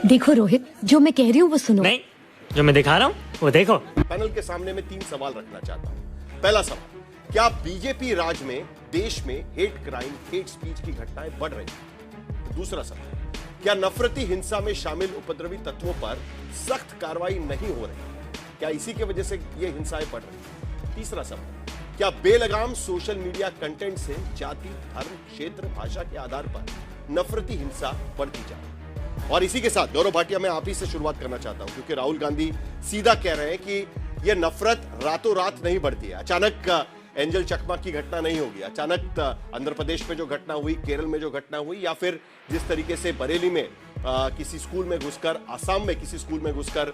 देखो रोहित, जो मैं कह रही हूँ वो सुनो। नहीं, जो मैं दिखा रहा हूँ वो देखो। पैनल के सामने मैं 3 सवाल रखना चाहता हूं। पहला सवाल, क्या बीजेपी राज में देश में हेट क्राइम, हेट स्पीच की घटनाएं बढ़ रही हैं? दूसरा सवाल, क्या नफरती हिंसा में शामिल उपद्रवी तत्वों पर सख्त कार्रवाई नहीं हो रही? क्या इसी की वजह से ये हिंसाएं बढ़ रही हैं? तीसरा सवाल, क्या बेलगाम सोशल मीडिया कंटेंट से जाति, धर्म, क्षेत्र, भाषा के आधार पर नफरती हिंसा बढ़ती जा रही है? और इसी के साथ गौरव भाटिया, मैं आप ही से शुरुआत करना चाहता हूं, क्योंकि राहुल गांधी सीधा कह रहे हैं कि यह नफरत रातों रात नहीं बढ़ती है। अचानक एंजल चकमा की घटना नहीं होगी, अचानक आंध्र प्रदेश में जो घटना हुई, केरल में जो घटना हुई, या फिर जिस तरीके से बरेली में किसी स्कूल में घुसकर, आसाम में किसी स्कूल में घुसकर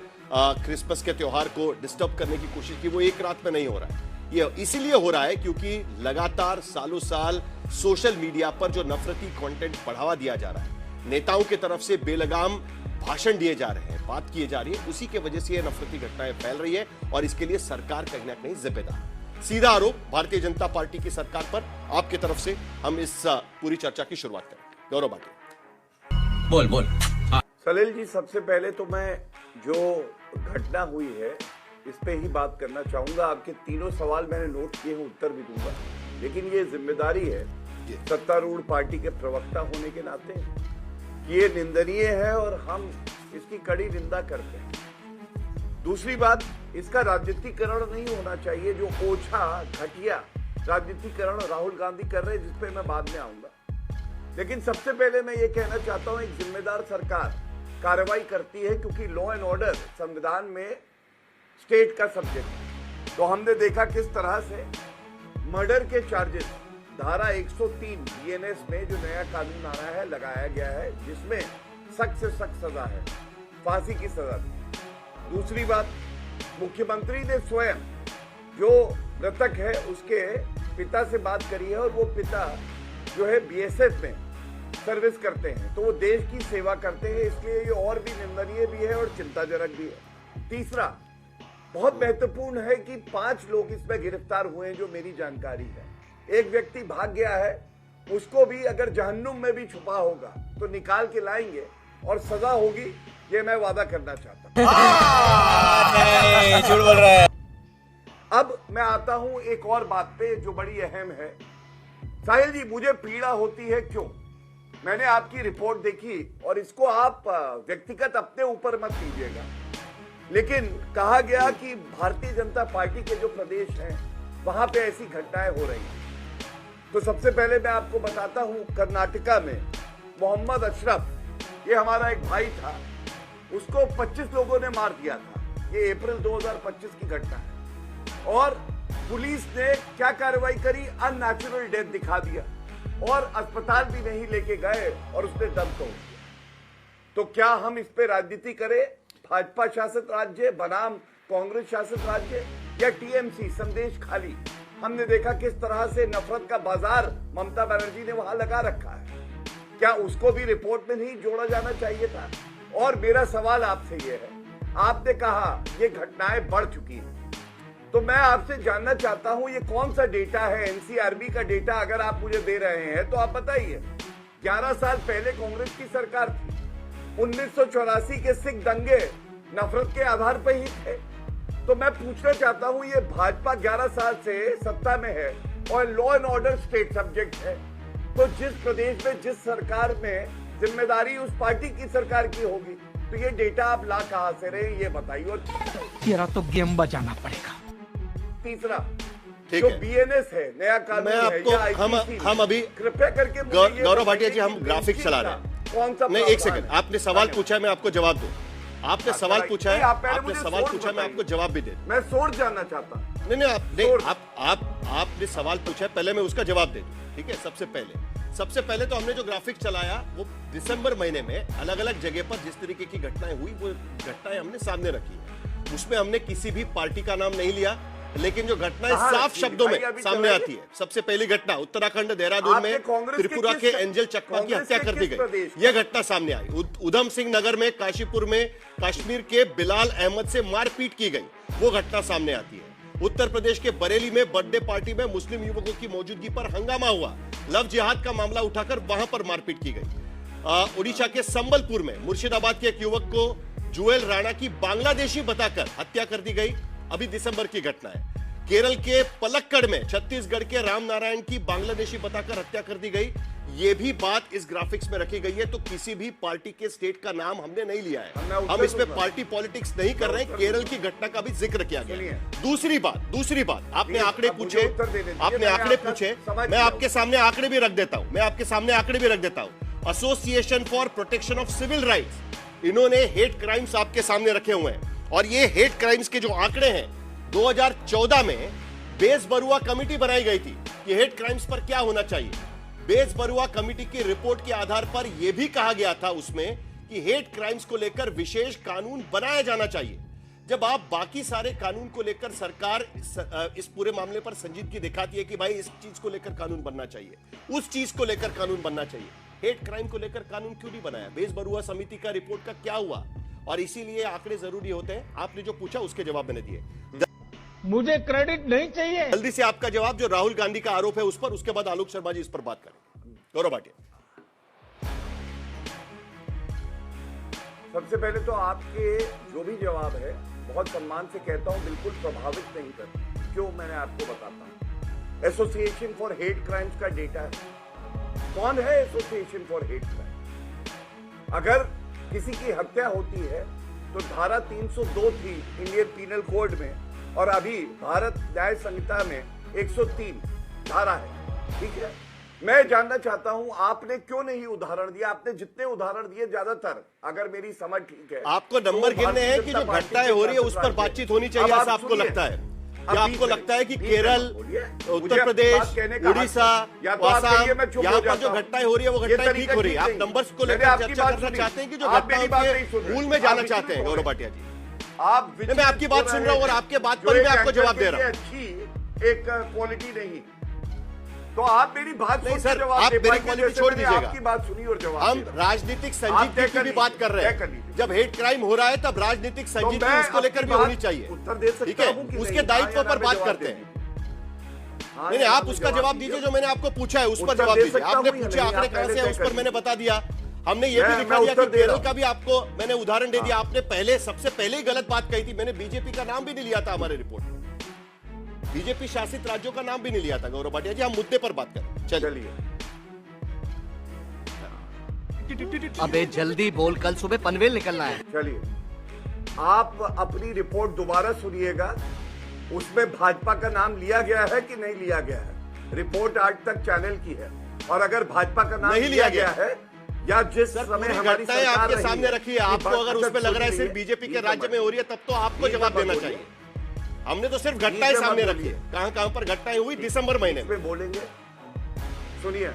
क्रिसमस के त्योहार को डिस्टर्ब करने की कोशिश की, वो एक रात में नहीं हो रहा है। ये इसीलिए हो रहा है क्योंकि लगातार सालों साल सोशल मीडिया पर जो नफरती कंटेंट बढ़ावा दिया जा रहा है, नेताओं की तरफ से बेलगाम भाषण दिए जा रहे हैं, बात किए जा रही है, उसी के वजह से ये नफरती घटनाएं फैल रही है और इसके लिए सरकार कहीं ना कहीं जिम्मेदार। सीधा आरोप भारतीय जनता पार्टी की सरकार पर आपकी तरफ से हम इस पूरी चर्चा की शुरुआत करें। गौरव भाटिया, बोल। सलील जी, सबसे पहले तो मैं जो घटना हुई है इस पे ही बात करना चाहूंगा। आपके तीनों सवाल मैंने नोट किए हैं, उत्तर भी दूंगा, लेकिन ये जिम्मेदारी है सत्तारूढ़ पार्टी के प्रवक्ता होने के नाते कि ये निंदनीय है और हम इसकी कड़ी निंदा करते हैं। दूसरी बात, इसका राजनीतिकरण नहीं होना चाहिए। जो ओछा घटिया राजनीतिकरण राहुल गांधी कर रहे हैं, जिस पे मैं बाद में आऊंगा, लेकिन सबसे पहले मैं ये कहना चाहता हूं, एक जिम्मेदार सरकार कार्रवाई करती है क्योंकि लॉ एंड ऑर्डर संविधान में स्टेट का सब्जेक्ट है। तो हमने देखा किस तरह से मर्डर के चार्जेस धारा 103 बीएनएस में जो नया कानून आ रहा है, लगाया गया है, जिसमें सख्त से सख्त सजा है, फांसी की सजा। दूसरी बात, मुख्यमंत्री ने स्वयं जो मृतक है उसके पिता से बात करी है और वो पिता जो है बीएसएफ में सर्विस करते हैं, तो वो देश की सेवा करते हैं, इसलिए ये और भी निंदनीय भी है और चिंताजनक भी है। तीसरा, बहुत महत्वपूर्ण है कि 5 लोग इसमें गिरफ्तार हुए हैं जो मेरी जानकारी है। एक व्यक्ति भाग गया है, उसको भी अगर जहन्नुम में भी छुपा होगा तो निकाल के लाएंगे और सजा होगी, ये मैं वादा करना चाहता हूं। झूठ बोल रहा है। अब मैं आता हूं एक और बात पे जो बड़ी अहम है। साहिल जी, मुझे पीड़ा होती है क्यों? मैंने आपकी रिपोर्ट देखी और इसको आप व्यक्तिगत अपने ऊपर मत कीजिएगा, लेकिन कहा गया कि भारतीय जनता पार्टी के जो प्रदेश हैं वहां पे ऐसी घटनाएं हो रही हैं। तो सबसे पहले मैं आपको बताता हूं, कर्नाटका में मोहम्मद अशरफ, ये हमारा एक भाई था, उसको 25 लोगों ने मार दिया था। ये अप्रैल 2025 की घटना है और पुलिस ने क्या कार्रवाई करी, अननेचुरल डेथ दिखा दिया और अस्पताल भी नहीं लेके गए और उसने दम तोड़ दिया। तो क्या हम इस पे राजनीति करें? भाजपा शासित राज्य बनाम कांग्रेस शासित राज्य या टीएमसी, संदेश खाली। हमने देखा किस तरह से नफरत का बाजार ममता बनर्जी ने वहां लगा रखा है। क्या उसको भी रिपोर्ट में नहीं जोड़ा जाना चाहिए था? और मेरा सवाल आपसे ये है, आपने कहा ये घटनाएं बढ़ चुकी हैं, तो मैं आपसे जानना चाहता हूं ये कौन सा डेटा है? एनसीआरबी का डेटा अगर आप मुझे दे रहे हैं तो आप बताइए। 11 साल पहले कांग्रेस की सरकार थी, 1984 के सिख दंगे नफरत के आधार पर ही थे। तो मैं पूछना चाहता हूं, ये भाजपा 11 साल से सत्ता में है और law and order state subject है, तो जिस प्रदेश में जिस सरकार में जिम्मेदारी उस पार्टी की सरकार की होगी, तो ये डेटा आप ला कहां से रहे, ये बताइए। और तेरा तो गेम बजाना पड़ेगा। तीसरा, ठीक जो है, बीएनएस है, नया कानून मैं है, आपको या आईपीसी हम अभी कृपया करके गौरव भाटिया जी, हम ग्राफिक चला रहे हैं। कौन सा नहीं, एक सेकंड, आपने सवाल पूछा है, मैं आपको जवाब दूं। आपने सवाल पूछा है, आपने सवाल पूछा, मैं आपको जवाब भी दे दूं। मैं सोच जानना चाहता हूं। नहीं, आपने सवाल पूछा है, पहले मैं उसका जवाब दे दूं। ठीक है, सबसे पहले तो हमने जो ग्राफिक चलाया वो दिसंबर महीने में अलग अलग जगह पर जिस तरीके की घटनाएं हुई, वो घटनाएं हमने सामने रखी है। उसमें हमने किसी भी पार्टी का नाम नहीं लिया, लेकिन जो घटनाएं साफ शब्दों में सामने आती है। सबसे पहली घटना उत्तराखंड देहरादून में त्रिपुरा के एंजल चकमा की हत्या कर दी गई, यह घटना सामने आई। उधम सिंह नगर में, काशीपुर में कश्मीर के बिलाल अहमद से मारपीट की गई, वो घटना सामने आती है। उत्तर प्रदेश के बरेली में बर्थडे पार्टी में मुस्लिम युवकों की मौजूदगी पर हंगामा हुआ, लव जिहाद का मामला उठाकर वहां पर मारपीट की गई। उड़ीसा के संबलपुर में मुर्शिदाबाद के एक युवक को जुएल राणा की बांग्लादेशी बताकर हत्या कर दी गई। अभी दिसंबर की घटना है। केरल के पलक्कड़ में छत्तीसगढ़ के राम नारायण की बांग्लादेशी बताकर हत्या कर दी गई। यह भी बात इस ग्राफिक्स में रखी गई है। तो किसी भी पार्टी के स्टेट का नाम हमने नहीं लिया है, हम इसमें पार्टी पॉलिटिक्स नहीं कर रहे हैं। केरल की घटना का भी जिक्र किया गया। दूसरी बात, आपने आंकड़े पूछे, मैं आपके सामने आंकड़े भी रख देता हूं। Association for protection of civil rights, इन्होंने हेट क्राइम्स आपके सामने रखे हुए हैं। और ये हेट क्राइम्स के जो आंकड़े हैं, 2014 में बेस बरुआ कमेटी बनाई गई थी कि हेट क्राइम्स पर क्या होना चाहिए। बेस बरुआ कमेटी की रिपोर्ट के आधार पर यह भी कहा गया था उसमें कि हेट क्राइम्स को लेकर विशेष कानून बनाया जाना चाहिए। जब आप बाकी सारे कानून को लेकर सरकार इस पूरे मामले पर संजीदगी दिखाती है कि भाई इस चीज को लेकर कानून बनना चाहिए, उस चीज को लेकर कानून बनना चाहिए, हेट क्राइम को लेकर कानून क्यों नहीं बनाया? बेस बरुआ समिति का रिपोर्ट का क्या हुआ? और इसीलिए आंकड़े जरूरी होते हैं। आपने जो पूछा उसके जवाब मैंने दिए। मुझे क्रेडिट नहीं चाहिए। जल्दी से आपका जवाब, जो राहुल गांधी का आरोप है उस पर, उसके बाद आलोक शर्मा जी इस पर बात करें। गौरव भाटिया। सबसे पहले तो आपके जो भी जवाब है बहुत सम्मान से कहता हूं, बिल्कुल प्रभावित नहीं करते। क्यों, मैंने आपको बताता हूं। एसोसिएशन फॉर हेट क्राइम्स का डेटा है। कौन है एसोसिएशन फॉर हेट क्राइम? अगर किसी की हत्या होती है तो धारा 302 थी इंडियन पीनल कोड में, और अभी भारत न्याय संहिता में 103 धारा है। ठीक है, मैं जानना चाहता हूं आपने क्यों नहीं उदाहरण दिया? आपने जितने उदाहरण दिए ज्यादातर, अगर मेरी समझ ठीक है, आपको नंबर गिनने हैं कि जो घटनाएं हो रही है उस पर बातचीत होनी चाहिए, ऐसा आपको लगता है? क्या आपको लगता है कि केरल, उत्तर प्रदेश, उड़ीसा, आसाम, यहाँ पर जो घटनाएं हो रही है वो घटनाएं ठीक हो रही है? आप नंबर्स को लेकर चर्चा करना चाहते हैं कि जो घटनाओं के मूल में जाना चाहते हैं? गौरव भाटिया जी, मैं आपकी बात सुन रहा हूं और आपके बात पर मैं आपको जवाब दे रहा हूं। अच्छी एक क्वालिटी नहीं, तो आप मेरी बात नहीं सर, आप मेरी क्वालिटी छोड़ दीजिएगा। आपकी बात सुनी और जवाब। हम राजनीतिक संजीदगी की भी बात कर रहे हैं। जब हेट क्राइम हो रहा है तब राजनीतिक संजीदगी उसको लेकर भी होनी चाहिए। उत्तर दे ठीक है, उसके दायित्व पर बात करते हैं। नहीं, आप उसका जवाब दीजिए जो मैंने आपको पूछा है, उस पर जवाब दीजिए। आपने पूछे आंकड़े कहां से है, उस पर मैंने बता दिया। हमने ये भी दिखा दिया कि केरल का भी आपको मैंने उदाहरण दे दिया। आपने सबसे पहले ही गलत बात कही थी। मैंने बीजेपी का नाम भी नहीं लिया था हमारे रिपोर्ट में, बीजेपी शासित राज्यों का नाम भी नहीं लिया था। गौरव भाटिया जी, हम मुद्दे पर बात करें। चलिए, अबे जल्दी बोल, कल सुबह पनवेल निकलना है। चलिए, आप अपनी रिपोर्ट दोबारा सुनिएगा। उसमें भाजपा का नाम लिया गया है कि नहीं लिया गया है? रिपोर्ट आज तक चैनल की है, और अगर भाजपा का नाम नहीं लिया गया है या जिस समय हमारी सरकार आपके रही सामने है, रखी है, आपको अगर उसमें लग रहा है सिर्फ बीजेपी के राज्य में हो रही है, तब तो आपको जवाब देना चाहिए। हमने तो सिर्फ घटनाएं सामने रखी है। कहां कहां पर घटनाएं हुई दिसंबर महीने में बोलेंगे। सुनिए,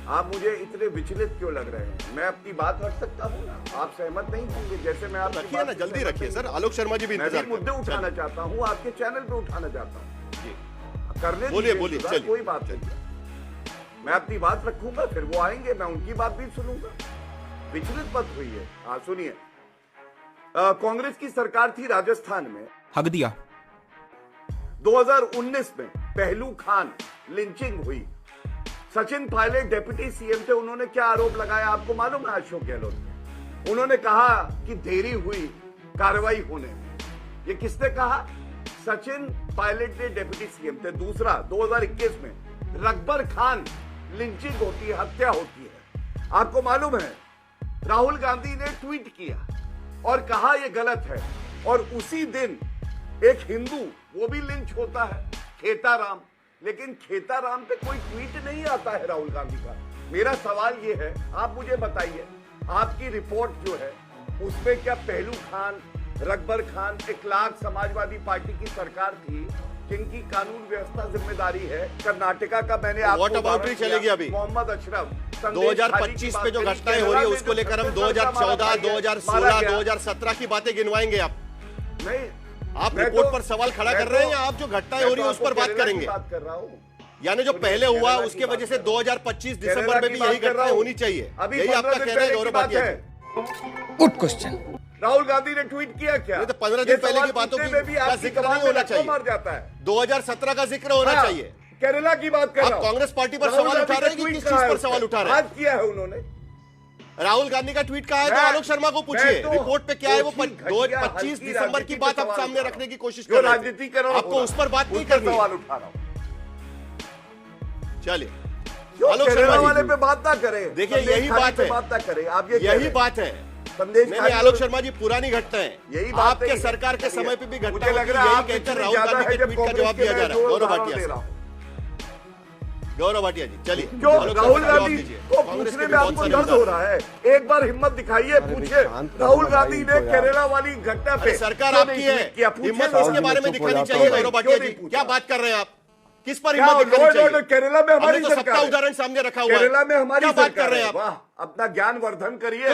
आप मुझे इतने विचलित क्यों लग रहे हैं? मैं अपनी बात रख सकता हूँ ना, आप सहमत नहीं होंगे। जैसे मैं आपकी रखिए ना, जल्दी रखिए सर। आलोक शर्मा जी भी इंतजार कर मुद्दे उठाना चाहता हूँ, आपके चैनल पे उठाना चाहता हूँ। करने बोलिए, चलिए, कोई बात नहीं। मैं अपनी बात रखूंगा, फिर वो आएंगे, मैं उनकी बात भी सुनूंगा। विचलित मत हुई है। हाँ सुनिए, कांग्रेस की सरकार थी राजस्थान में, हक दिया। 2019 में पहलू खान लिंचिंग हुई। सचिन पायलट डिप्टी सीएम थे, उन्होंने क्या आरोप लगाया आपको मालूम है? अशोक गहलोत, उन्होंने कहा कि देरी हुई कार्रवाई होने में। ये किसने कहा? सचिन पायलट ने डिप्टी सीएम थे। दूसरा, 2021 में रकबर खान लिंचिंग होती है, हत्या होती है। आपको मालूम है राहुल गांधी ने ट्वीट किया और कहा यह गलत है, और उसी दिन एक हिंदू वो भी लिंच होता है, खेताराम। लेकिन खेताराम पे कोई ट्वीट नहीं आता है राहुल गांधी का। मेरा सवाल ये है, आप मुझे बताइए, आपकी रिपोर्ट जो है उसमें क्या पहलू खान, रकबर खान, इखलाक समाजवादी पार्टी की सरकार थी जिनकी कानून व्यवस्था जिम्मेदारी है? कर्नाटका का मैंने आपको बाउंड्री चलेगी अभी। मोहम्मद अशरफ 2025 पे जो घटनाएं हो रही है उसको लेकर हम 2014, 2016, 2017 की बातें गिनवाएंगे। आप नहीं, आप रिपोर्ट पर सवाल खड़ा कर रहे हैं या आप जो घटनाएं हो रही है उस पर बात करेंगे? बात कर रहा हूं, यानी जो पहले हुआ उसके वजह से 2025 दिसंबर में भी यही घटनाएं होनी चाहिए। यही आपका कहना है गौरव भाटिया जी? Good question. राहुल गांधी ने ट्वीट किया क्या? तो 15 दिन पहले की बातों का जिक्र नहीं होना चाहिए। मार जाता है। 2017 का जिक्र होना चाहिए। केरला की बात कर रहा आप हूं। कांग्रेस पार्टी पर सवाल उठा रहे हैं कि किस चीज पर सवाल उठा रहे हैं? आज किया है उन्होंने, राहुल गांधी का ट्वीट कहा है तो मैं- आलोक शर्मा को पूछिए मैं तो रिपोर्ट पे क्या है वो घटिया, 25 हल्की दिसंबर की राजनीति बात का आप सवाल सामने उठा रखने की कोशिश जो कर रहे राजनीति थे कर रहा आपको उस पर बात नहीं उस पर करनी सवाल है। उठा रहा हूं। चलिए क्यों आलोक केरला शर्मा वाले जी पे बात ना करें, देखिए, संदेश यही खाली बात पे है। बात ना करें। आप ये कह यही रहे हैं। बात है संदेश नहीं खाली आलोक पे- शर्मा जी पुरानी घटना है यही बात आपके नहीं है। सरकार के समय पे भी घटना मुझे लग होती रहा है, है यही आप कहकर इतने राहुल ज्यादा गांधी है के जब ट्वीट का कांग्रेस जवाब के दिया जा मैं रहा है जो गौरव उदाहरण भाटिया दे से रहा हूं। गौरव भाटिया जी चलिए क्यों आलोक शर्मा राहुल का जवाब गांधी दीजिए। को कांग्रेस के पूछने भी में बहुत आपको सारे दर्द हो उदाहरण रहा है? एक बार हिम्मत दिखाइए, पूछिए राहुल गांधी ने केरला वाली घटना पे अरे सरकार क्यों आपकी नहीं है ट्वीट किया? पूछिए हिम्मत ना। इसके बारे में दिखानी चाहिए क्यों नहीं? गौरव भाटिया क्यों जी नहीं पूछा? क्या बात कर रहे हैं आप किस पर क्या हिम्मत लॉ दिखानी एंड ऑर्डर चाहिए केरला में हमारी हमने तो सरकार सबका है। उदाहरण सामने रखा हुआ है केरला में हमारी क्या बात सरकार कर रहे हैं है। आप वाह, अपना ज्ञान वर्धन करिए।